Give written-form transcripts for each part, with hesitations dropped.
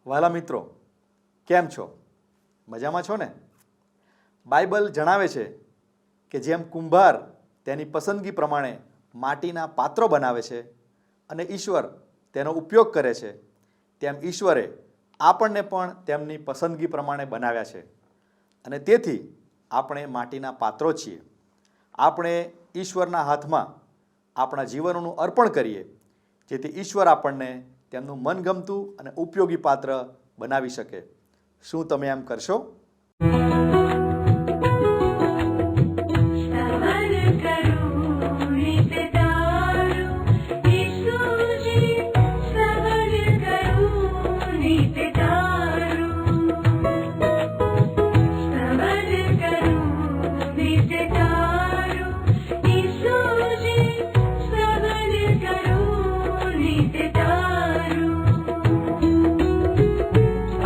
વાલા મિત્રો, કેમ છો? મજામાં છો ને? બાઇબલ જણાવે છે કે જેમ કુંભાર તેની પસંદગી પ્રમાણે માટીના પાત્રો બનાવે છે અને ઈશ્વર તેનો ઉપયોગ કરે છે, તેમ ઈશ્વરે આપણને પણ તેમની પસંદગી પ્રમાણે બનાવ્યા છે અને તેથી આપણે માટીના પાત્રો છીએ. આપણે ઈશ્વરના હાથમાં આપણા જીવનોનું અર્પણ કરીએ જેથી ઈશ્વર આપણને તેમનું મનગમતું અને ઉપયોગી પાત્ર બનાવી શકે. શું તમે એમ કરશો?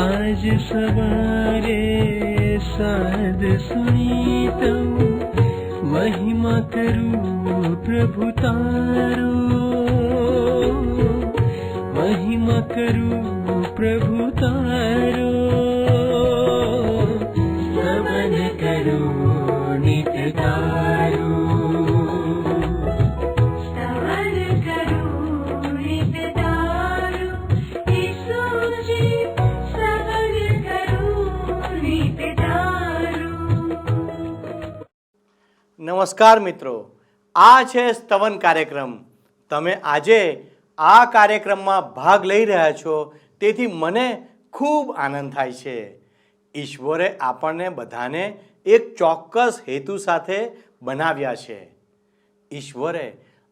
आज सवारे साध सुनी तव महिमा करूं प्रभु तारो, महिमा करूं प्रभु तारो, स्तवन करूं नित तारो. નમસ્કાર મિત્રો, આ છે સ્તવન કાર્યક્રમ. તમે આજે આ કાર્યક્રમમાં ભાગ લઈ રહ્યા છો તેથી મને ખૂબ આનંદ થાય છે. ઈશ્વરે આપણને બધાને એક ચોક્કસ હેતુ સાથે બનાવ્યા છે. ઈશ્વરે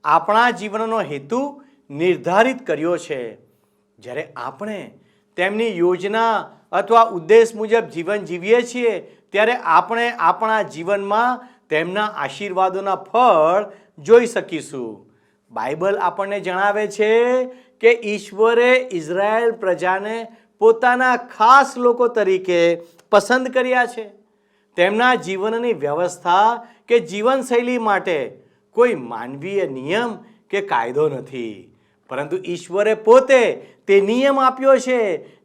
આપણા જીવનનો હેતુ નિર્ધારિત કર્યો છે. જ્યારે આપણે તેમની યોજના અથવા ઉદ્દેશ મુજબ જીવન જીવીએ છીએ ત્યારે આપણે આપણા જીવનમાં તેમના આશીર્વાદોના ફળ જોઈ શકીશું. બાઇબલ આપણને જણાવે છે કે ઈશ્વરે ઇઝરાયેલ પ્રજાને પોતાના ખાસ લોકો તરીકે પસંદ કર્યા છે. તેમના જીવનની વ્યવસ્થા કે જીવનશૈલી માટે કોઈ માનવીય નિયમ કે કાયદો નથી, પરંતુ ઈશ્વરે પોતે તે નિયમ આપ્યો છે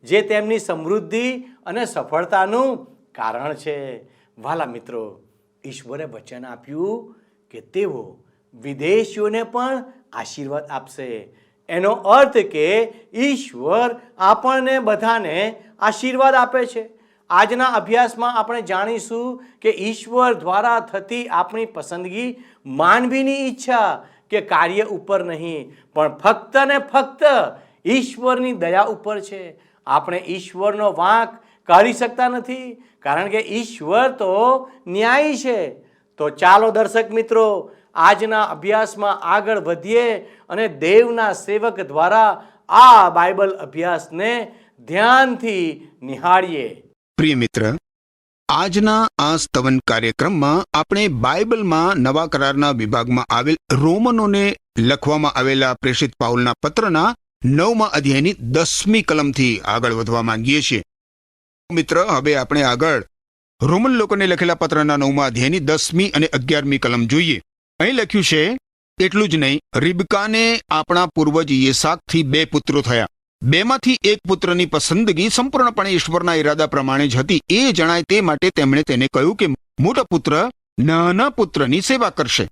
જે તેમની સમૃદ્ધિ અને સફળતાનું કારણ છે. વાલા મિત્રો, ઈશ્વરે વચન આપ્યું કે તેઓ વિદેશીઓને પણ આશીર્વાદ આપશે. એનો અર્થ કે ઈશ્વર આપણને બધાને આશીર્વાદ આપે છે. આજના અભ્યાસમાં આપણે જાણીશું કે ઈશ્વર દ્વારા થતી આપણી પસંદગી માનવીની ઈચ્છા કે કાર્ય ઉપર નહીં, પણ ફક્ત ને ફક્ત ઈશ્વરની દયા ઉપર છે. આપણે ઈશ્વરનો વાંક કાઢી શકતા નથી કારણ કે ઈશ્વર તો ન્યાયી છે. તો ચાલો દર્શક મિત્રો, આજના અભ્યાસમાં આગળ વધીએ અને દેવના સેવક દ્વારા આ બાઇબલ અભ્યાસને ધ્યાનથી નિહાળીએ. પ્રિય મિત્ર, આજના આ સ્તવન કાર્યક્રમમાં આપણે બાઇબલમાં નવા કરારના વિભાગમાં આવેલ રોમનોને લખવામાં આવેલા પ્રેષિત પાઉલના પત્રના 9મા અધ્યાયની 10મી કલમથી આગળ વધવા માંગીએ છીએ. મિત્ર, હવે આપણે આગળ રોમન લોકોને લખેલા પત્રના 9મા અધ્યાયની 10મી અને 11મી કલમ જોઈએ. અહીં લખ્યું છે, એટલું જ નહીં, રિબકાને આપણા પૂર્વજ યિસાકથી 2 પુત્રો થયા. 2માંથી એક પુત્રની પસંદગી સંપૂર્ણપણે ઈશ્વરના ઈરાદા પ્રમાણે જ હતી. એ જણાય તે માટે તેમણે તેને કહ્યું કે મોટો પુત્ર નાના પુત્રની સેવા કરશે.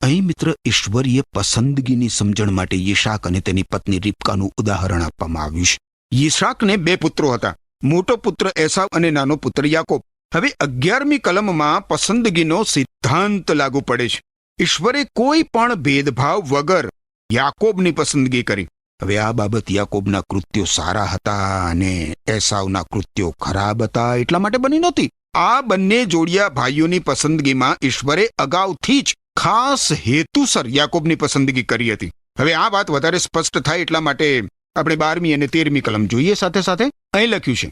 અહીં મિત્ર, ઈશ્વરીય પસંદગીની સમજણ માટે યિસાક અને તેની પત્ની રિબકાનું ઉદાહરણ આપવામાં આવ્યું છે. યિસાકને 2 પુત્રો હતા, મોટો પુત્ર એસાવ અને નાનો પુત્ર યાકોબ. હવે 11મી કલમમાં પસંદગીનો સિદ્ધાંત લાગુ પડે છે. ઈશ્વરે કોઈ પણ ભેદભાવ વગર યાકોબની પસંદગી કરી. હવે આ બાબત યાકોબના કૃત્યો સારા હતા અને એસાવના કૃત્યો ખરાબ હતા એટલા માટે બની નહોતી. આ બંને જોડિયા ભાઈઓની પસંદગીમાં ઈશ્વરે અગાઉથી જ ખાસ હેતુસર યાકોબની પસંદગી કરી હતી. હવે આ વાત વધારે સ્પષ્ટ થાય એટલા માટે આપણે 12મી અને 13મી કલમ જોઈએ સાથે સાથે. અહીં લખ્યું છે,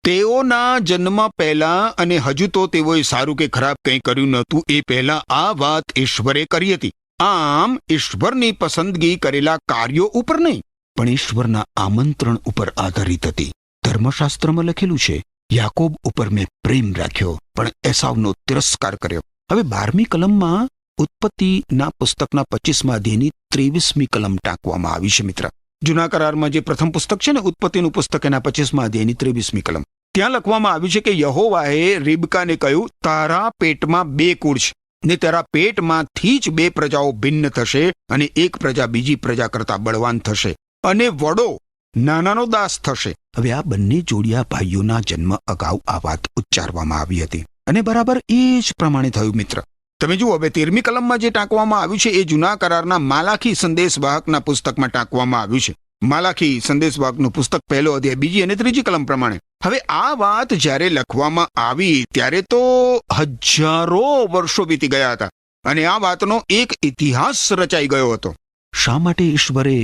તેઓના જન્મ પહેલા અને હજુ તો તેઓએ સારું કે ખરાબ કંઈ કર્યું નહોતું એ પહેલા આ વાત ઈશ્વરે કરી હતી. આમ ઈશ્વરની પસંદગી કરેલા કાર્યો ઉપર નહીં, પણ ઈશ્વરના આમંત્રણ ઉપર આધારિત હતી. ધર્મશાસ્ત્રમાં લખેલું છે, યાકોબ ઉપર મેં પ્રેમ રાખ્યો પણ એસાવનો તિરસ્કાર કર્યો. હવે 12મી કલમમાં ઉત્પત્તિના પુસ્તકના 25મા અધ્યાયની 23મી કલમ ટાંકવામાં આવી છે. મિત્ર, જૂના કરારમાં જે પ્રથમ પુસ્તક છે ને, ઉત્પત્તિનું પુસ્તક, એના 25મા અધ્યાયની 23મી કલમ, ત્યાં લખવામાં આવ્યું છે કે યહોવાએ રિબકાને કહ્યું, તારા પેટમાં 2 કુળ છે ને તારા પેટમાંથી જ 2 પ્રજાઓ ભિન્ન થશે અને એક પ્રજા બીજી પ્રજા કરતા બળવાન થશે અને વડો નાનાનો દાસ થશે. હવે આ બંને જોડિયા ભાઈઓના જન્મ અગાઉ આ વાત ઉચ્ચારવામાં આવી હતી અને બરાબર એ જ પ્રમાણે થયું. મિત્ર, તમે જુઓ, હવે 13મી કલમમાં જે ટાંકવામાં આવ્યું છે એ જૂના કરારના માલાખી સંદેશવાહકના પુસ્તકમાં ટાંકવામાં આવ્યું છે. માલાખી સંદેશવાહકનું પુસ્તક 1લો અધ્યાય 2જી અને 3જી કલમ પ્રમાણે. હવે આ વાત જ્યારે લખવામાં આવી ત્યારે તો હજારો વર્ષો વીતી ગયા હતા અને આ વાતનો એક ઇતિહાસ રચાઈ ગયો હતો. શા માટે ઈશ્વરે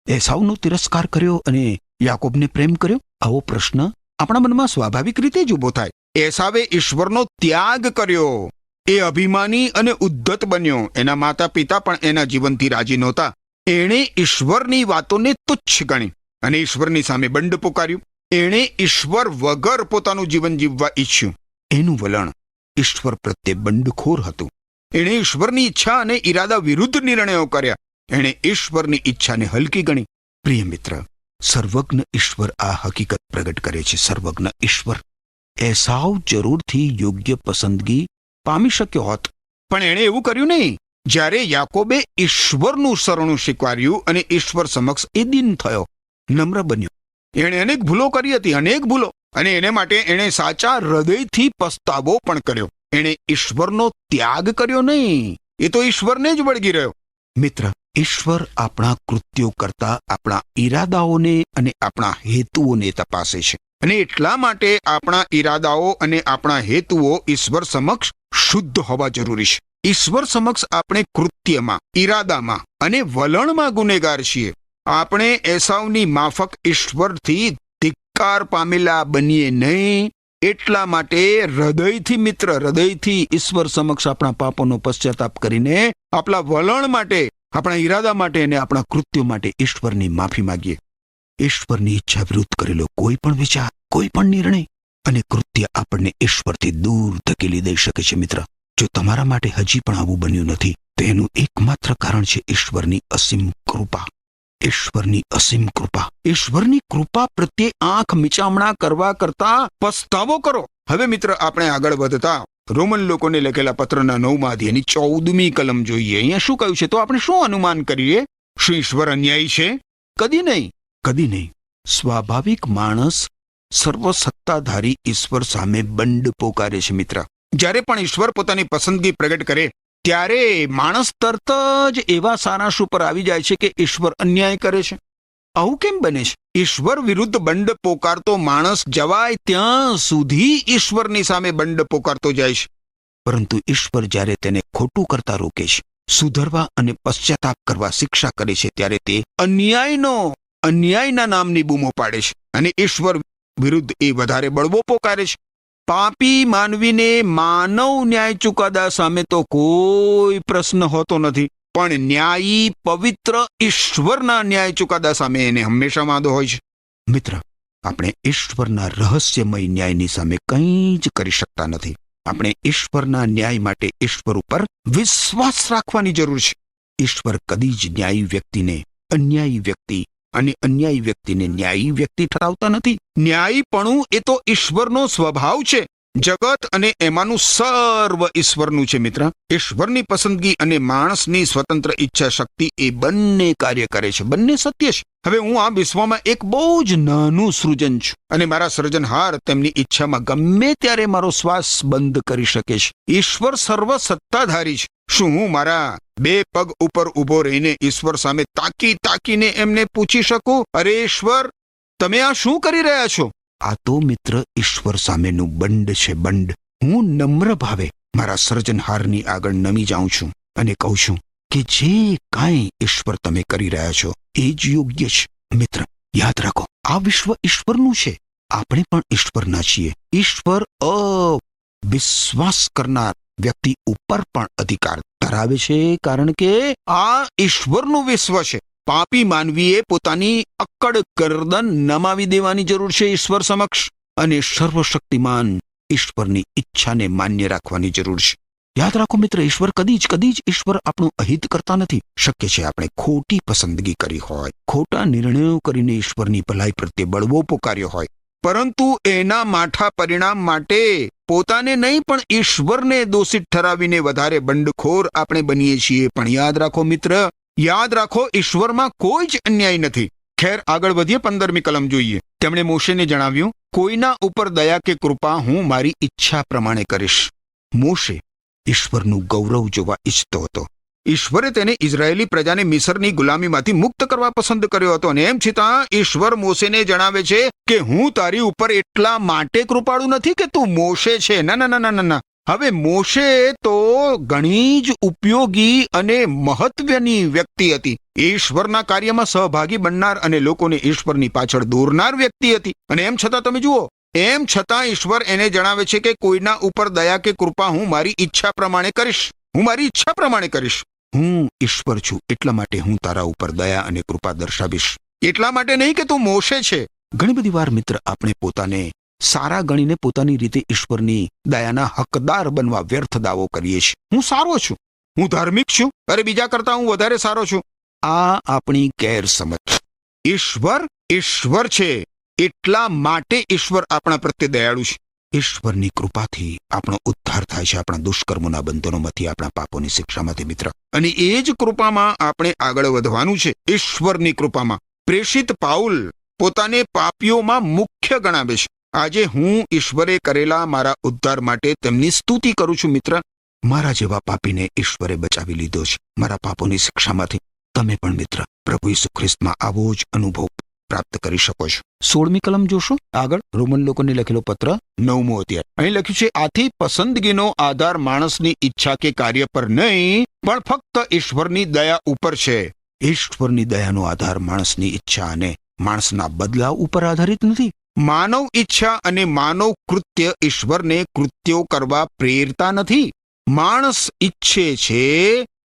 એસાવનો તિરસ્કાર કર્યો અને યાકોબને પ્રેમ કર્યો? આવો પ્રશ્ન આપણા મનમાં સ્વાભાવિક રીતે જ ઊભો થાય. એસાવે ઈશ્વરનો ત્યાગ કર્યો. એ અભિમાની અને ઉદ્ધત બન્યો. એના માતા પિતા પણ એના જીવનથી રાજી નહોતા. એણે ઈશ્વરની વાતોને તુચ્છ ગણી અને ઈશ્વરની સામે બંડ પુકાર્યું. એણે ઈશ્વર વગર પોતાનું જીવન જીવવા ઈચ્છ્યું. એનું વલણ ઈશ્વર પ્રત્યે બંડખોર હતું. એણે ઈશ્વરની ઈચ્છા અને ઈરાદા વિરુદ્ધ નિર્ણયો કર્યા. એણે ઈશ્વરની ઈચ્છાને હલકી ગણી. પ્રિય મિત્ર, સર્વજ્ઞ ઈશ્વર આ હકીકત પ્રગટ કરે છે. સર્વજ્ઞ ઈશ્વર એસાવ જરૂરથી યોગ્ય પસંદગી પામી શક્યો હોત, પણ એણે એવું કર્યું નહીં. જ્યારે યાકોબે ઈશ્વરનું શરણું સ્વીકાર્યું અને ઈશ્વર સમક્ષ એ દીન થયો, નમ્ર બન્યો. એણે અનેક ભૂલો કરી હતી, અનેક ભૂલો, અને એને માટે એણે સાચા હૃદયથી પસ્તાવો પણ કર્યો. એણે ઈશ્વરનો ત્યાગ કર્યો નહીં, એ તો ઈશ્વરને જ વળગી રહ્યો. મિત્ર, ઈશ્વર આપણા કૃત્યો કરતા આપણા ઈરાદાઓને અને આપણા હેતુઓને તપાસે છે અને એટલા માટે આપણા ઈરાદાઓ અને આપણા હેતુઓ ઈશ્વર સમક્ષ શુદ્ધ હોવા જરૂરી છે. ઈશ્વર સમક્ષ આપણે કૃત્યમાં, ઈરાદામાં અને વલણમાં ગુનેગાર છીએ. આપણે એસાવની માફક ઈશ્વરથી ધિક્કાર પામેલા બનીએ નહીં. એટલા માટે હૃદયથી, મિત્ર, હૃદયથી ઈશ્વર સમક્ષ આપણા પાપોનો પશ્ચાતાપ કરીને આપણા વલણ માટે, આપણા ઈરાદા માટે અને આપણા કૃત્યો માટે ઈશ્વરની માફી માંગીએ. ઈશ્વરની ઈચ્છા વિરુદ્ધ કરેલો કોઈ પણ વિચાર, કોઈ પણ નિર્ણય અને કૃત્ય આપણને ઈશ્વરથી દૂર ધકેલી દઈ શકે છે. મિત્ર, જો તમારા માટે હજી પણ આવું બન્યું નથી તો એનું એકમાત્ર કારણ છે ઈશ્વરની અસીમ કૃપા. ઈશ્વરની અસીમ કૃપા. ઈશ્વરની કૃપા પ્રત્યે આંખ મીચામણા કરવા કરતા પસ્તાવો કરો. હવે મિત્ર, આપણે આગળ વધતા રોમન લોકોને લખેલા પત્રના 9મા અધ્યાયની 14મી કલમ જોઈએ. અહીંયા શું કહ્યું છે? તો આપણે શું અનુમાન કરીએ? શું ઈશ્વર અન્યાયી છે? કદી નહીં, કદી નહીં. સ્વાભાવિક માણસ સર્વસત્તાધારી ઈશ્વર સામે બંડ પોકારે છે. મિત્ર, જ્યારે પણ ઈશ્વર પોતાની પસંદગી પ્રગટ કરે ત્યારે માણસ તરત જ એવા સારાંશ ઉપર આવી જાય છે કે ઈશ્વર અન્યાય કરે છે. આવું કેમ બને છે? ઈશ્વર વિરુદ્ધ બંડ પોકારતો માણસ જવાય ત્યાં સુધી ઈશ્વરની સામે બંડ પોકારતો જાય છે, પરંતુ ઈશ્વર જ્યારે તેને ખોટું કરતા રોકે છે, સુધરવા અને પશ્ચાતાપ કરવા શિક્ષા કરે છે, ત્યારે તે અન્યાયના નામની બૂમો પાડે છે અને ઈશ્વર વિરુદ્ધ એ વધારે બળવો પોકારે છે. પાપી માનવીને માનવ ન્યાય ચુકાદા સામે તો કોઈ પ્રશ્ન હોતો નથી, પણ ન્યાયી પવિત્ર ઈશ્વરના ન્યાય ચુકાદા સામે એને હંમેશા વાંધો હોય છે. મિત્ર, આપણે ઈશ્વરના રહસ્યમય ન્યાયની સામે કંઈ જ કરી શકતા નથી. આપણે ઈશ્વરના ન્યાય માટે ઈશ્વર ઉપર વિશ્વાસ રાખવાની જરૂર છે. ઈશ્વર કદી જ ન્યાયી વ્યક્તિને અન્યાયી વ્યક્તિ અને અન્યાયી વ્યક્તિને ન્યાયી વ્યક્તિ ઠરાવતા નથી. ન્યાયીપણું એ તો ઈશ્વરનો સ્વભાવ છે. જગત અને એમાંનું સર્વ ઈશ્વરનું છે. મિત્ર, ઈશ્વરની પસંદગી અને માણસની સ્વતંત્ર ઈચ્છા શક્તિ એ બંને કાર્ય કરે છે, બંને સત્ય છે. હવે હું આ વિશ્વમાં એક બહુ જ નાનું સૃજન છું અને મારા સર્જનહાર તેમની ઈચ્છામાં ગમે ત્યારે મારો શ્વાસ બંધ કરી શકે છે. ઈશ્વર સર્વ સત્તાધારી છે. શું હું મારા 2 પગ ઉપર ઊભો રહીને ઈશ્વર સામે તાકીને એમને પૂછી શકું, અરે ઈશ્વર, તમે આ શું કરી રહ્યા છો? આ તો મિત્ર ઈશ્વર સામેનું બંડ છે, બંડ. હું નમ્ર ભાવે મારા સર્જનહારની આગળ નમી જાઉં છું અને કહું છું કે જે કાંઈ ઈશ્વર તમે કરી રહ્યા છો એ જ યોગ્ય છે. મિત્ર, યાદ રાખો, આ વિશ્વ ઈશ્વરનું છે, આપણે પણ ઈશ્વરના છીએ. ઈશ્વર અવિશ્વાસ કરનાર વ્યક્તિ ઉપર પણ અધિકાર ધરાવે છે, કારણ કે આ ઈશ્વરનું વિશ્વ છે. પાપી માનવીએ પોતાની અક્કડ ગરદન નમાવી દેવાની જરૂર છે ઈશ્વર સમક્ષ અને સર્વશક્તિમાન ઈશ્વરની ઈચ્છાને માન્ય રાખવાની જરૂર છે. યાદ રાખો મિત્ર, ઈશ્વર કદી જ ઈશ્વર આપણું અહિત કરતા નથી. શક્ય છે આપણે ખોટી પસંદગી કરી હોય, ખોટા નિર્ણયો કરીને ઈશ્વરની ભલાઈ પ્રત્યે બળવો પોકાર્યો હોય, પરંતુ એના માઠા પરિણામ માટે પોતાને નહીં પણ ઈશ્વરને દોષિત ઠરાવીને વધારે બંડખોર આપણે બનીએ છીએ. પણ યાદ રાખો મિત્ર, યાદ રાખો, ઈશ્વરમાં કોઈ જ અન્યાય નથી. ખેર, આગળ વધીએ, 15મી કલમ જોઈએ. તેમણે મોશેને જણાવ્યું, કોઈના ઉપર દયા કે કૃપા હું મારી ઈચ્છા પ્રમાણે કરીશ. મોશે ઈશ્વરનું ગૌરવ જોવા ઈચ્છતો હતો. ઈશ્વરે તેને ઇઝરાયેલી પ્રજાને મિસરની ગુલામીમાંથી મુક્ત કરવા પસંદ કર્યો હતો, અને એમ છતાં ઈશ્વર મોશેને જણાવે છે કે હું તારી ઉપર એટલા માટે કૃપાળુ નથી કે તું મોશે છે. ના ના ના ના ના. હવે મોશે તો ઘણી જ ઉપયોગી અને મહત્વની વ્યક્તિ હતી. ઈશ્વરના કાર્યમાં સહભાગી બનનાર અને લોકોને ઈશ્વરની પાછળ દોરનાર વ્યક્તિ હતી. અને એમ છતાં તમે જુઓ, એમ છતાં ઈશ્વર એને જણાવે છે કે કોઈના ઉપર દયા કે કૃપા હું મારી ઈચ્છા પ્રમાણે કરીશ. હું મારી ઈચ્છા પ્રમાણે કરીશ. હું ઈશ્વર છું, એટલા માટે હું તારા ઉપર દયા અને કૃપા દર્શાવીશ. એટલા માટે નહીં કે તું મોશે છે. ઘણી બધી વાર મિત્ર આપણે પોતાને સારા ગણીને પોતાની રીતે ઈશ્વરની દયાના હકદાર બનવા વ્યર્થ દાવો કરીએ છીએ. હું સારો છું, હું ધાર્મિક છું, અરે બીજા કરતા હું વધારે સારો છું. આ આપણી ગેરસમજ. ઈશ્વર છે, એટલા માટે ઈશ્વર આપણા પ્રત્યે દયાળુ છે. ઈશ્વરની કૃપાથી આપણો ઉદ્ધાર થાય છે, આપણા દુષ્કર્મોના બંધનોમાંથી, આપણા પાપોની શિક્ષામાંથી મિત્ર. અને એ જ કૃપામાં આપણે આગળ વધવાનું છે. ઈશ્વરની કૃપામાં પ્રેષિત પાઉલ પોતાને પાપીઓમાં મુખ્ય ગણાવે છે. આજે હું ઈશ્વરે કરેલા મારા ઉદ્ધાર માટે તેમની સ્તુતિ કરું છું મિત્ર. મારા જેવા પાપીને ઈશ્વરે બચાવી લીધો છે મારા પાપોની શિક્ષામાંથી. તમે પણ મિત્ર પ્રભુ ઈસુ ખ્રિસ્તમાં આવો જ અનુભવ પ્રાપ્ત કરી શકો છો. 16મી કલમ જોશો આગળ, રોમન લોકોને લખેલો પત્ર 9મો અધ્યાય. અહીં લખ્યું છે, આથી પસંદગીનો આધાર માણસની ઈચ્છા કે કાર્ય પર નહીં, પણ ફક્ત ઈશ્વરની દયા ઉપર છે. ઈશ્વરની દયાનો આધાર માણસની ઈચ્છા અને માણસના બદલાવ ઉપર આધારિત નથી. માનવ ઈચ્છા અને માનવ કૃત્ય ઈશ્વરને કૃત્યો કરવા પ્રેરતા નથી. માણસ ઈચ્છે છે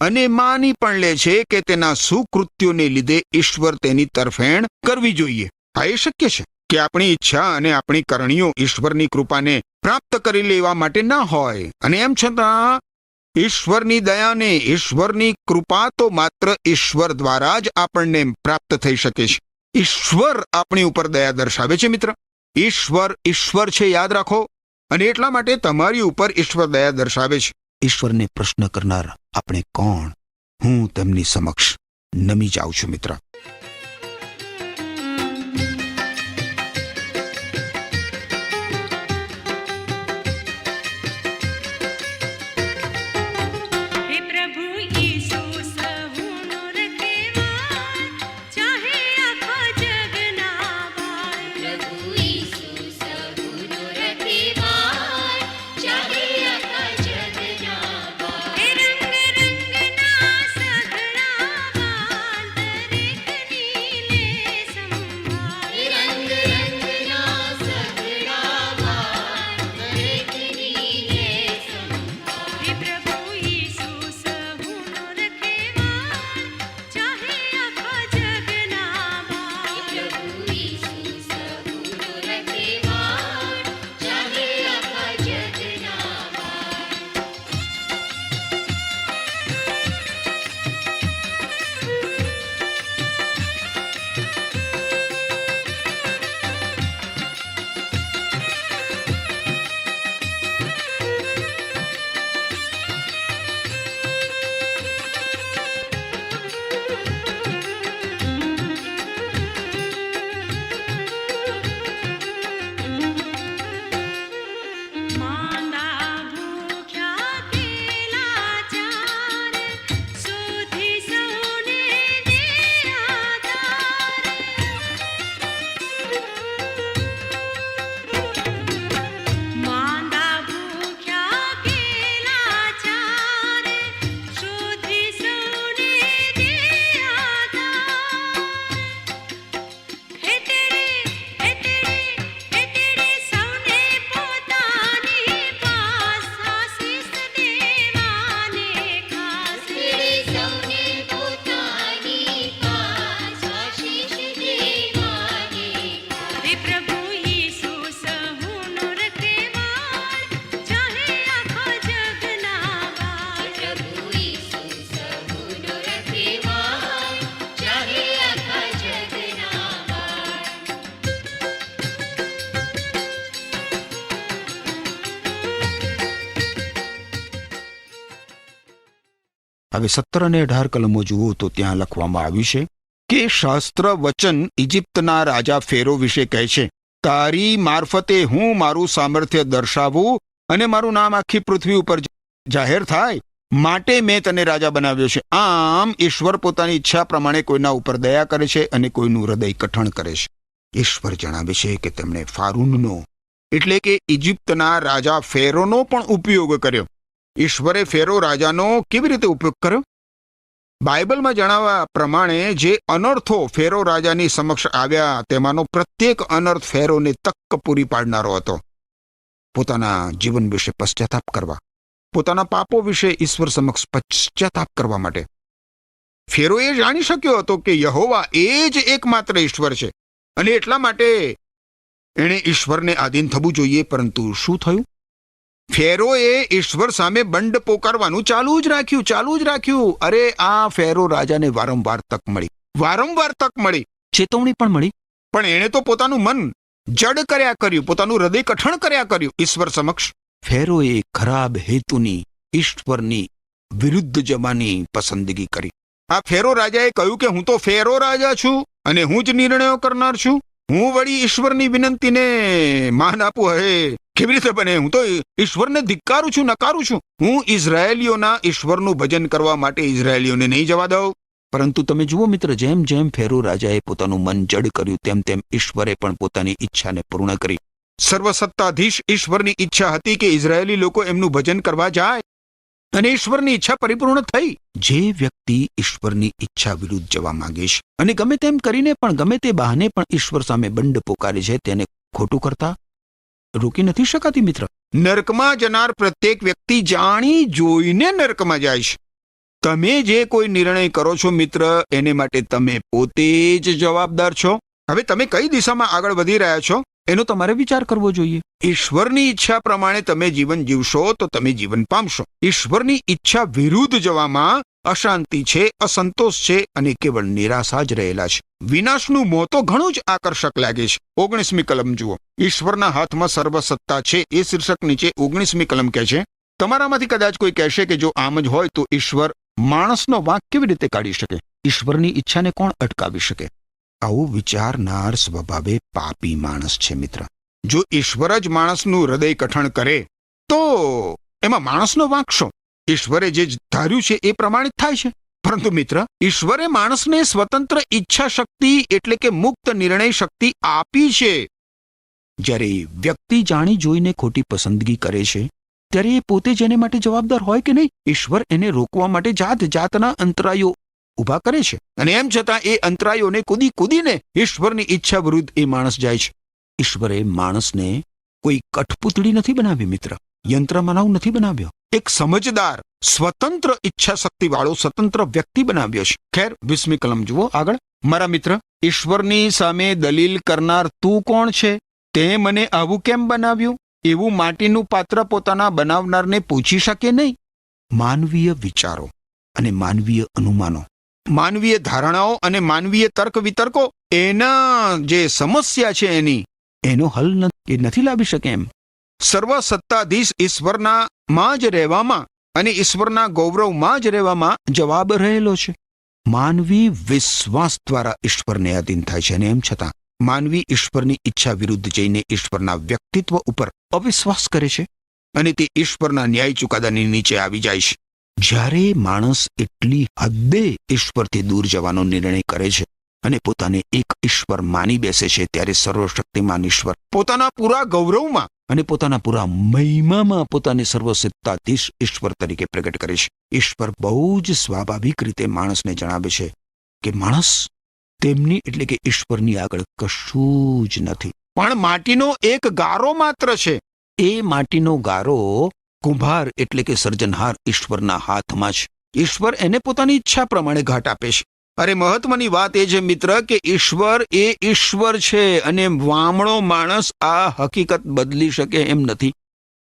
અને માની પણ લે છે કે તેના સુકૃત્યોને લીધે ઈશ્વર તેની તરફેણ કરવી જોઈએ. આ એ શક્ય છે કે આપણી ઈચ્છા અને આપણી કરણીઓ ઈશ્વરની કૃપાને પ્રાપ્ત કરી લેવા માટે ના હોય, અને એમ છતાં ઈશ્વરની દયાને, ઈશ્વરની કૃપા તો માત્ર ઈશ્વર દ્વારા જ આપણને પ્રાપ્ત થઈ શકે છે. ઈશ્વર આપણી ઉપર દયા દર્શાવે છે મિત્ર. ઈશ્વર છે, યાદ રાખો. અને એટલા માટે તમારી ઉપર ઈશ્વર દયા દર્શાવે છે. ઈશ્વરને પ્રશ્ન કરનાર આપણે કોણ? હું તેમની સમક્ષ નમી જાઉં છું મિત્ર. હવે 17 અને 18 કલમો જુઓ તો ત્યાં લખવામાં આવ્યું છે કે શાસ્ત્ર વચન ઇજિપ્તના રાજા ફેરો વિશે કહે છે, તારી મારફતે હું મારું સામર્થ્ય દર્શાવું અને મારું નામ આખી પૃથ્વી ઉપર જાહેર થાય, માટે મેં તને રાજા બનાવ્યો છે. આમ ઈશ્વર પોતાની ઈચ્છા પ્રમાણે કોઈના ઉપર દયા કરે છે અને કોઈનું હૃદય કઠણ કરે છે. ઈશ્વર જણાવે છે કે તેમણે ફારૂનનો એટલે કે ઇજિપ્તના રાજા ફેરોનો પણ ઉપયોગ કર્યો. ઈશ્વરે ફેરો રાજાનો કેવી રીતે ઉપયોગ કર્યો? બાઇબલમાં જણાવ્યા પ્રમાણે જે અનર્થો ફેરો રાજાની સમક્ષ આવ્યા તેમાંનો પ્રત્યેક અનર્થ ફેરોને તક પૂરી પાડનારો હતો. પોતાના જીવન વિશે પશ્ચાતાપ કરવા, પોતાના પાપો વિશે ઈશ્વર સમક્ષ પશ્ચાતાપ કરવા માટે. ફેરો એ જાણી શક્યો હતો કે યહોવા એ જ એકમાત્ર ઈશ્વર છે અને એટલા માટે એણે ઈશ્વરને આધીન થવું જોઈએ. પરંતુ શું થયું? ફેરોએ ઈશ્વર સામે બંડ પોકારવાનું ચાલુ જ રાખ્યું. અરે આ ફેરો રાજાને વારંવાર તક મળી, ચેતવણી પણ મળી, પણ એણે તો પોતાનું મન જડ કર્યા કર્યું, પોતાનું હૃદય કઠણ કર્યા કર્યું ઈશ્વર સમક્ષ. ફેરોએ ખરાબ હેતુની ઈશ્વરની વિરુદ્ધ જવાની પસંદગી કરી. આ ફેરો રાજાએ કહ્યું કે હું તો ફેરો રાજા છું અને હું જ નિર્ણયો કરનાર છું. હું વળી ઈશ્વરની વિનંતીને માન આપું? હે, કેવી રીતે બને? હું તો ઈશ્વરને ધિક્કારું છું, નકારું છું. હું ઇઝરાયેલીઓના ઈશ્વરનું ભજન કરવા માટે ઇઝરાયેલીઓને નહીં જવા દઉં. પરંતુ તમે જુઓ મિત્ર, જેમ જેમ ફેરો રાજાએ પોતાનું મન જડ કર્યું તેમ તેમ ઈશ્વરે પણ પોતાની ઈચ્છાને પૂર્ણ કરી. સર્વસત્તાધીશ ઈશ્વરની ઈચ્છા હતી કે ઇઝરાયેલી લોકો એમનું ભજન કરવા જાય અને ઈશ્વરની ઈચ્છા પરિપૂર્ણ થઈ. જે વ્યક્તિ ઈશ્વરની ઈચ્છા વિરુદ્ધ જવા માંગે છે અને ગમે તેમ કરીને પણ, ગમે તે બહાને પણ ઈશ્વર સામે બંડ પોકારે છે, તેને ખોટું કરતા રોકી નથી શકાતી મિત્ર. નરકમાં જનાર પ્રત્યેક વ્યક્તિ જાણી જોઈને નરકમાં જાય છે. તમે જે કોઈ નિર્ણય કરો છો મિત્ર, એને માટે તમે પોતે જ જવાબદાર છો. હવે તમે કઈ દિશામાં આગળ વધી રહ્યા છો એનો તમારે વિચાર કરવો જોઈએ. ઈશ્વરની ઈચ્છા પ્રમાણે તમે જીવન જીવશો તો તમે જીવન પામશો. ઈશ્વરની ઈચ્છા વિરુદ્ધ જવામાં અશાંતિ છે, અસંતોષ છે અને કેવળ નિરાશા જ રહેલા છે. વિનાશનું મોં તો ઘણું જ આકર્ષક લાગે છે. 19મી કલમ જુઓ. ઈશ્વરના હાથમાં સર્વસત્તા છે એ શીર્ષક નીચે 19મી કલમ કહે છે, તમારામાંથી કદાચ કોઈ કહેશે કે જો આમ જ હોય તો ઈશ્વર માણસનો વાંક કેવી રીતે કાઢી શકે? ઈશ્વરની ઈચ્છાને કોણ અટકાવી શકે? આવું વિચારનાર સ્વભાવે પાપી માણસ છે મિત્ર. જો ઈશ્વર જ માણસનું હૃદય કઠણ કરે તો એમાં માણસનો વાંક શો? ઈશ્વરે જે ધાર્યું છે એ પ્રમાણિત થાય છે. પરંતુ મિત્ર, ઈશ્વરે માણસને સ્વતંત્ર ઈચ્છા શક્તિ એટલે કે મુક્ત નિર્ણય શક્તિ આપી છે. જ્યારે વ્યક્તિ જાણી જોઈને ખોટી પસંદગી કરે છે ત્યારે એ પોતે જ એને માટે જવાબદાર હોય કે નહીં? ઈશ્વર એને રોકવા માટે જાતના અંતરાયો ઊભા કરે છે અને એમ છતાં એ અંતરાયોને કૂદીને ઈશ્વરની ઈચ્છા વિરુદ્ધ એ માણસ જાય છે. ઈશ્વરે માણસને કોઈ કઠપૂતળી નથી બનાવી મિત્ર, યંત્ર માનવ નથી બનાવ્યો. એક સમજદાર, સ્વતંત્ર ઈચ્છા શક્તિ વાળો સ્વતંત્ર વ્યક્તિ બનાવ્યો છે. ખેર, 20મી કલમ જુઓ આગળ. મારા મિત્ર, ઈશ્વરની સામે દલીલ કરનાર તું કોણ છે? તે મને આવું કેમ બનાવ્યું? એવું માટીનું પાત્ર પોતાના બનાવનારને પૂછી શકે નહીં. માનવીય વિચારો અને માનવીય અનુમાનો, માનવીય ધારણાઓ અને માનવીય તર્ક વિતર્કો એના જે સમસ્યા છે એનો હલ એ નથી લાવી શકે એમ. સર્વસત્તાધીશ ઈશ્વરના માં જ રહેવામાં અને ઈશ્વરના ગૌરવમાં જ રહેવામાં જવાબ રહેલો છે. માનવી વિશ્વાસ દ્વારા ઈશ્વરને આધીન થાય છે અને એમ છતાં માનવી ઈશ્વરની ઈચ્છા વિરુદ્ધ જઈને ઈશ્વરના વ્યક્તિત્વ ઉપર અવિશ્વાસ કરે છે અને તે ઈશ્વરના ન્યાય ચુકાદાની નીચે આવી જાય છે. જ્યારે માણસ એટલી હદે ઈશ્વરથી દૂર જવાનો નિર્ણય કરે છે અને પોતાને એક ઈશ્વર માની બેસે છે, ત્યારે સર્વશક્તિમાન ઈશ્વર પોતાના પૂરા ગૌરવમાં અને પોતાના પૂરા મહિમામાં પોતાને સર્વસત્તાધીશ ઈશ્વર તરીકે પ્રગટ કરે છે. ઈશ્વર બહુ જ સ્વાભાવિક રીતે માણસને જણાવે છે કે માણસ તેમની એટલે કે ઈશ્વરની આગળ કશું જ નથી, પણ માટીનો એક ગારો માત્ર છે. એ માટીનો ગારો કુંભાર એટલે કે સર્જનહાર ઈશ્વરના હાથમાં છે. ઈશ્વર એને પોતાની ઈચ્છા પ્રમાણે ઘાટ આપે છે. અરે મહત્વની વાત એ છે મિત્ર કે ઈશ્વર એ ઈશ્વર છે અને વામણો માણસ આ હકીકત બદલી શકે એમ નથી.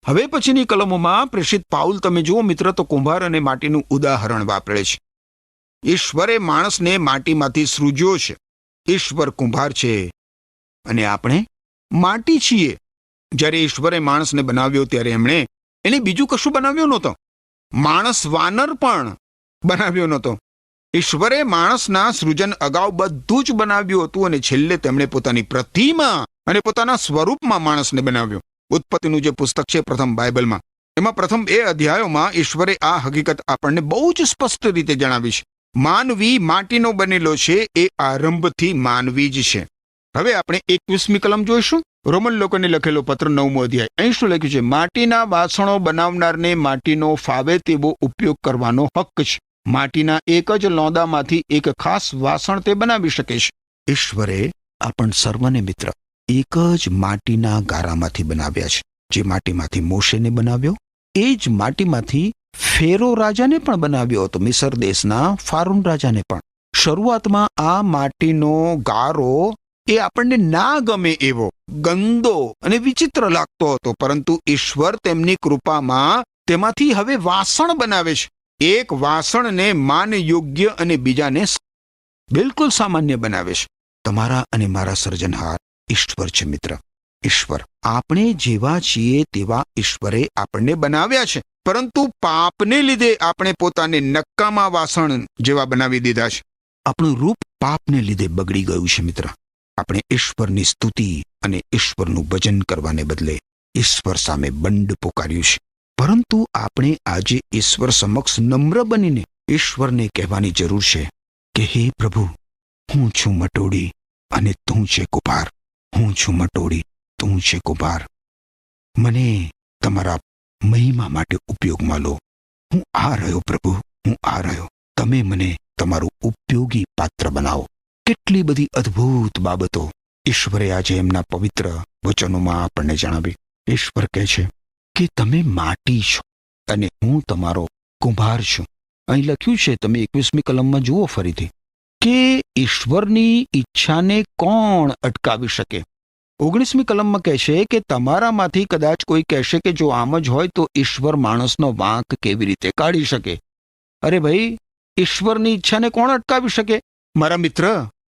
હવે પછીની કલમોમાં પ્રેષિત પાઉલ તમે જુઓ મિત્ર તો કુંભાર અને માટીનું ઉદાહરણ વાપરે છે. ઈશ્વરે માણસને માટીમાંથી સૃજ્યો છે. ઈશ્વર કુંભાર છે અને આપણે માટી છીએ. જ્યારે ઈશ્વરે માણસને બનાવ્યો ત્યારે એમણે એને બીજું કશું બનાવ્યો નહોતો. માણસ વાનર પણ બનાવ્યો નહોતો. ઈશ્વરે માણસના સૃજન અગાઉ બધું જ બનાવ્યું હતું અને છેલ્લે તેમણે પોતાની પ્રતિમા અને પોતાના સ્વરૂપમાં માણસને બનાવ્યો. ઉત્પત્તિનું જે પુસ્તક છે પ્રથમ બાઇબલમાં, એમાં પ્રથમ 2 અધ્યાયોમાં ઈશ્વરે આ હકીકત આપણને બહુ જ સ્પષ્ટ રીતે જણાવી છે. માનવી માટીનો બનેલો છે, એ આરંભથી માનવી જ છે. હવે આપણે 21મી કલમ જોઈશું. રોમન લોકોને લખેલો પત્ર 9મો અધ્યાય. અહીં શું લખ્યું છે? માટીના વાસણો બનાવનારને માટીનો ફાવે તેવો ઉપયોગ કરવાનો હક છે. માટીના એક જ લોંદામાંથી એક ખાસ વાસણ તે બનાવી શકે છે. ઈશ્વરે આપણ સર્વને મિત્ર એક જ માટીના ગારામાંથી બનાવ્યા છે. જે માટીમાંથી મોશેને બનાવ્યો, એ જ માટીમાંથી ફેરો રાજાને પણ બનાવ્યો હતો, મિસર દેશના ફારૂન રાજાને પણ. શરૂઆતમાં આ માટીનો ગારો એ આપણને ના ગમે એવો, ગંદો અને વિચિત્ર લાગતો હતો, પરંતુ ઈશ્વર તેમની કૃપામાં તેમાંથી હવે વાસણ બનાવે છે. એક વાસણને માન યોગ્ય અને બીજાને બિલકુલ સામાન્ય બનાવે છે. તમારા અને મારા સર્જનહાર ઈશ્વર છે મિત્ર. ઈશ્વર. આપણે જેવા છીએ તેવા ઈશ્વરે આપણને બનાવ્યા છે, પરંતુ પાપને લીધે આપણે પોતાને નક્કામા વાસણ જેવા બનાવી દીધા છે. આપણું રૂપ પાપને લીધે બગડી ગયું છે મિત્ર. આપણે ઈશ્વરની સ્તુતિ અને ઈશ્વરનું ભજન કરવાને બદલે ઈશ્વર સામે બંડ પોકાર્યું છે. પરંતુ આપણે આજે ઈશ્વર સમક્ષ નમ્ર બનીને ઈશ્વરને કહેવાની જરૂર છે કે હે પ્રભુ, હું છું મટોડી અને તું છે કુંભાર. હું છું મટોડી, તું છે કુંભાર. મને તમારા મહિમા માટે ઉપયોગમાં લો. હું આ રહ્યો પ્રભુ, હું આ રહ્યો. તમે મને તમારું ઉપયોગી પાત્ર બનાવો. કેટલી બધી અદ્ભુત બાબતો ઈશ્વરે આજે એમના પવિત્ર વચનોમાં આપણને જણાવી. ઈશ્વર કહે છે કે તમે માટી છો અને હું તમારો કુંભાર છું. અહીં લખ્યું છે, તમે 21મી કલમમાં જુઓ ફરીથી, કે ઈશ્વરની ઈચ્છાને કોણ અટકાવી શકે. 19મી કલમમાં કહેશે કે તમારામાંથી કદાચ કોઈ કહેશે કે જો આમ જ હોય તો ઈશ્વર માણસનો વાંક કેવી રીતે કાઢી શકે. અરે ભાઈ, ઈશ્વરની ઈચ્છાને કોણ અટકાવી શકે? મારા મિત્ર,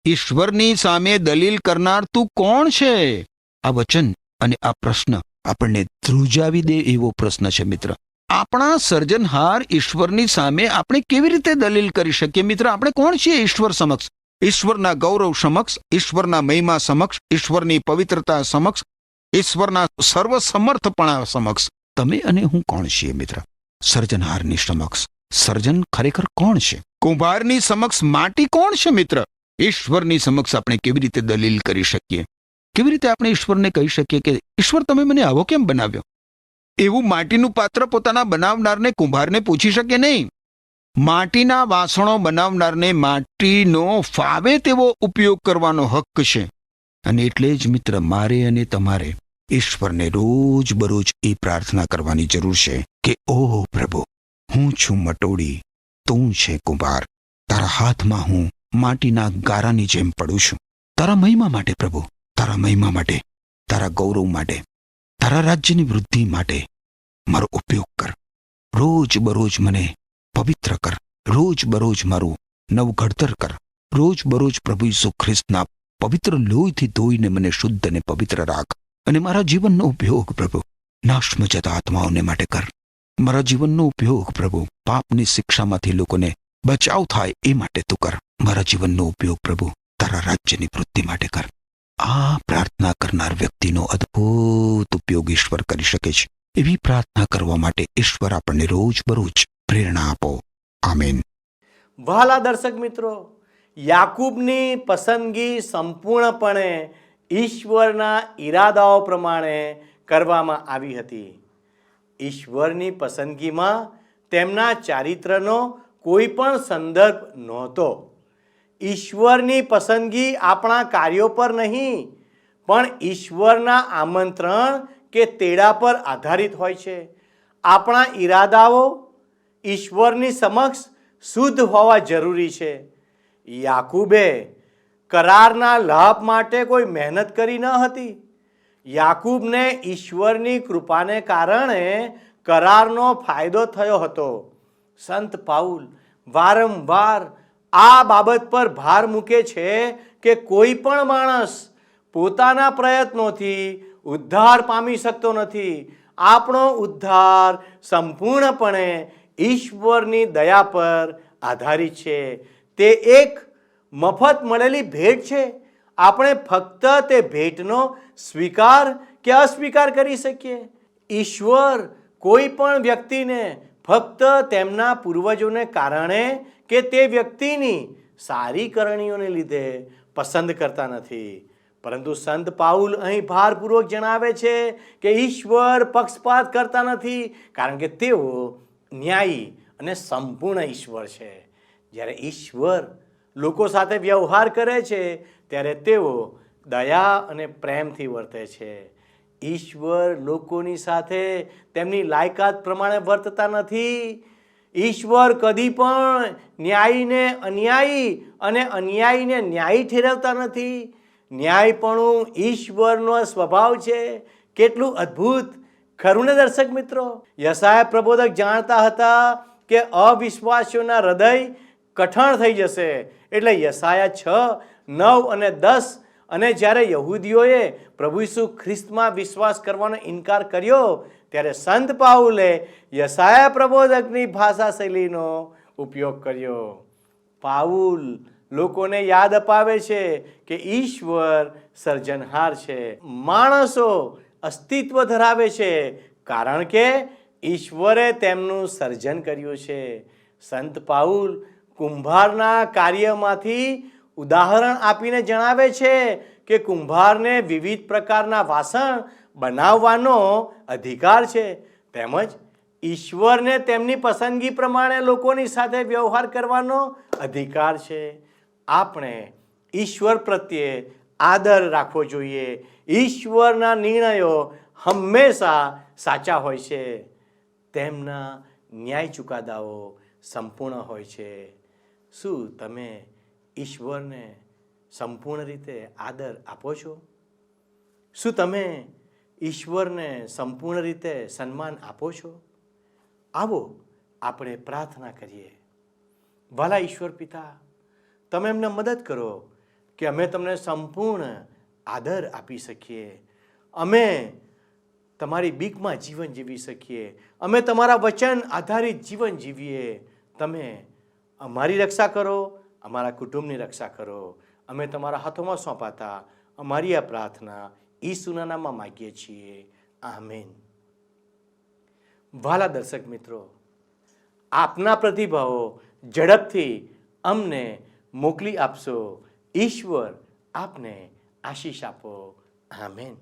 ઈશ્વરની સામે દલીલ કરનાર તું કોણ છે? આ વચન અને આ પ્રશ્ન આપણને ધ્રુજાવી દે એવો પ્રશ્ન છે મિત્ર. આપણા સર્જનહાર ઈશ્વરની સામે આપણે કેવી રીતે દલીલ કરી શકીએ મિત્ર? આપણે કોણ છીએ ઈશ્વર સમક્ષ? ઈશ્વરના ગૌરવ સમક્ષ, ઈશ્વરના મહિમા સમક્ષ, ઈશ્વરની પવિત્રતા સમક્ષ, ઈશ્વરના સર્વસમર્થપણા સમક્ષ તમે અને હું કોણ છીએ મિત્ર? સર્જનહારની સમક્ષ સર્જન ખરેખર કોણ છે? કુંભારની સમક્ષ માટી કોણ છે મિત્ર? ઈશ્વરની સમક્ષ આપણે કેવી રીતે દલીલ કરી શકીએ? કેવી રીતે આપણે ઈશ્વરને કહી શકીએ કે ઈશ્વર, તમે મને આવો કેમ બનાવ્યો? એવું માટીનું પાત્ર પોતાના બનાવનારને કુંભારને પૂછી શકે નહીં. માટીના વાસણો બનાવનારને માટીનો ફાવે તેવો ઉપયોગ કરવાનો હક છે. અને એટલે જ મિત્ર, મારે અને તમારે ઈશ્વરને રોજ બરોજ એ પ્રાર્થના કરવાની જરૂર છે કે ઓ પ્રભુ, હું છું મટોડી, તું છે કુંભાર. તારા હાથમાં હું માટીના ગારાની જેમ પડું છું. તારા મહિમા માટે પ્રભુ, તારા મહિમા માટે, તારા ગૌરવ માટે, તારા રાજ્યની વૃદ્ધિ માટે મારો ઉપયોગ કર. રોજ બરોજ મને પવિત્ર કર. રોજ બરોજ મારું નવઘડતર કર. રોજ બરોજ પ્રભુ ઈસુ ખ્રિસ્તના પવિત્ર લોહીથી ધોઈને મને શુદ્ધ અને પવિત્ર રાખ. અને મારા જીવનનો ઉપયોગ પ્રભુ નાશમાં જતા આત્માઓને માટે કર. મારા જીવનનો ઉપયોગ પ્રભુ પાપની શિક્ષામાંથી લોકોને બચાવ થાય એ માટે તું કર. મારા જીવનનો ઉપયોગ પ્રભુ તારા રાજ્યની વૃદ્ધિ માટે કર. આ પ્રાર્થના કરનાર વ્યક્તિનો અદ્ભુત ઉપયોગ ઈશ્વર કરી શકે છે. એવી પ્રાર્થના કરવા માટે ઈશ્વર આપણને રોજ બરોજ પ્રેરણા આપો. આમેન. વહાલા દર્શક મિત્રો, યાકૂબની પસંદગી સંપૂર્ણપણે ઈશ્વરના ઈરાદાઓ પ્રમાણે કરવામાં આવી હતી. ઈશ્વરની પસંદગીમાં તેમના ચારિત્રનો કોઈ પણ સંદર્ભ નહોતો. ઈશ્વરની પસંદગી આપણા કાર્યો પર નહીં, પણ ઈશ્વરના આમંત્રણ કે તેડા પર આધારિત હોય છે. આપણા ઈરાદાઓ ઈશ્વરની સમક્ષ શુદ્ધ હોવા જરૂરી છે. યાકૂબે કરારના લાભ માટે કોઈ મહેનત કરી ન હતી. યાકૂબને ઈશ્વરની કૃપાને કારણે કરારનો ફાયદો થયો હતો. સંત પાઉલ વારંવાર આ બાબત પર ભાર મૂકે છે કે કોઈ પણ માણસ પોતાના પ્રયત્નોથી ઉદ્ધાર પામી શકતો નથી. આપણો ઉદ્ધાર સંપૂર્ણપણે ઈશ્વરની દયા પર આધારિત છે. તે એક મફત મળેલી ભેટ છે. આપણે ફક્ત તે ભેટનો સ્વીકાર કે અસ્વીકાર કરી શકીએ. ઈશ્વર કોઈ પણ વ્યક્તિને ફક્ત તેમના પૂર્વજોને કારણે કે તે વ્યક્તિની સારી કરણીઓને લીધે પસંદ કરતા નથી. પરંતુ સંત પાઉલ અહીં ભારપૂર્વક જણાવે છે કે ઈશ્વર પક્ષપાત કરતા નથી, કારણ કે તેઓ ન્યાયી અને સંપૂર્ણ ઈશ્વર છે. જ્યારે ઈશ્વર લોકો સાથે વ્યવહાર કરે છે ત્યારે તેઓ દયા અને પ્રેમથી વર્તે છે. ઈશ્વર લોકોની સાથે તેમની લાયકાત પ્રમાણે વર્તતા નથી. ઈશ્વર કદી પણ ન્યાયીને અન્યાયી અને અન્યાયીને ન્યાયી ઠેરવતા નથી. ન્યાયપણું ઈશ્વરનો સ્વભાવ છે. કેટલું અદ્ભુત, ખરું ને દર્શક મિત્રો? યશાયા પ્રબોધક જાણતા હતા કે અવિશ્વાસીઓના હૃદય કઠણ થઈ જશે. એટલે યશાયા 6, 9 અને 10 અને જ્યારે યહૂદીઓએ પ્રભુ ઈસુ ખ્રિસ્તમાં વિશ્વાસ કરવાનો ઇનકાર કર્યો ત્યારે સંત પાઉલે યશાયા પ્રબોધકની ભાષા શૈલીનો ઉપયોગ કર્યો. પાઉલ લોકોને યાદ અપાવે છે કે ઈશ્વર સર્જનહાર છે. માણસો અસ્તિત્વ ધરાવે છે કારણ કે ઈશ્વરે તેમનું સર્જન કર્યું છે. સંત પાઉલ કુંભારના કાર્યમાંથી ઉદાહરણ આપીને જણાવે છે કે કુંભારને વિવિધ પ્રકારના વાસણ બનાવવાનો અધિકાર છે, તેમજ ઈશ્વરને તેમની પસંદગી પ્રમાણે લોકોની સાથે વ્યવહાર કરવાનો અધિકાર છે. આપણે ઈશ્વર પ્રત્યે આદર રાખવો જોઈએ. ઈશ્વરના નિર્ણયો હંમેશા સાચા હોય છે. તેમના ન્યાય ચુકાદાઓ સંપૂર્ણ હોય છે. શું તમે ઈશ્વરને સંપૂર્ણ રીતે આદર આપો છો? શું તમે ઈશ્વરને સંપૂર્ણ રીતે સન્માન આપો છો? આવો આપણે પ્રાર્થના કરીએ. ભલા ઈશ્વર પિતા, તમે અમને મદદ કરો કે અમે તમને સંપૂર્ણ આદર આપી શકીએ. અમે તમારી બીકમાં જીવન જીવી શકીએ. અમે તમારા વચન આધારિત જીવન જીવીએ. તમે અમારી રક્ષા કરો, અમારા કુટુંબની રક્ષા કરો. અમે તમારા હાથોમાં સોંપાતા અમારી આ પ્રાર્થના ઈસુના નામમાં માગીએ છીએ. આમેન. વાલા દર્શક મિત્રો, આપના પ્રતિભાવો ઝડપથી અમને મોકલી આપશો. ઈશ્વર આપને આશીષ આપો. આમેન.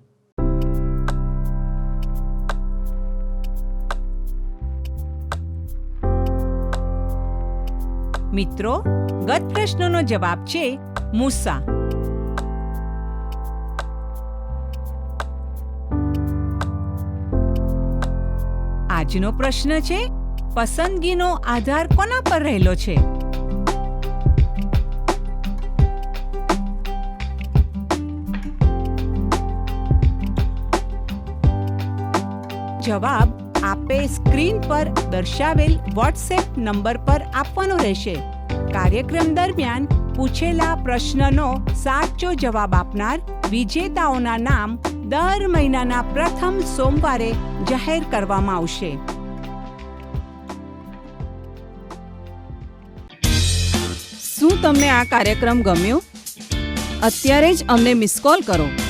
મિત્રો, ગત પ્રશ્નનો જવાબ છે મૂસા. આજનો પ્રશ્ન છે, પસંદગીનો આધાર કોના પર રહેલો છે? જવાબ આપે સ્ક્રીન પર દર્શાવેલ વોટ્સએપ નંબર પર આપવાનો રહેશે. કાર્યક્રમ દરમિયાન પૂછેલા પ્રશ્નનો સાચો જવાબ આપનાર વિજેતાઓના નામ દર મહિનાના પ્રથમ સોમવારે જાહેર કરવામાં આવશે. શું તમને આ કાર્યક્રમ ગમ્યો? અત્યારે જ અમને મિસ કોલ કરો.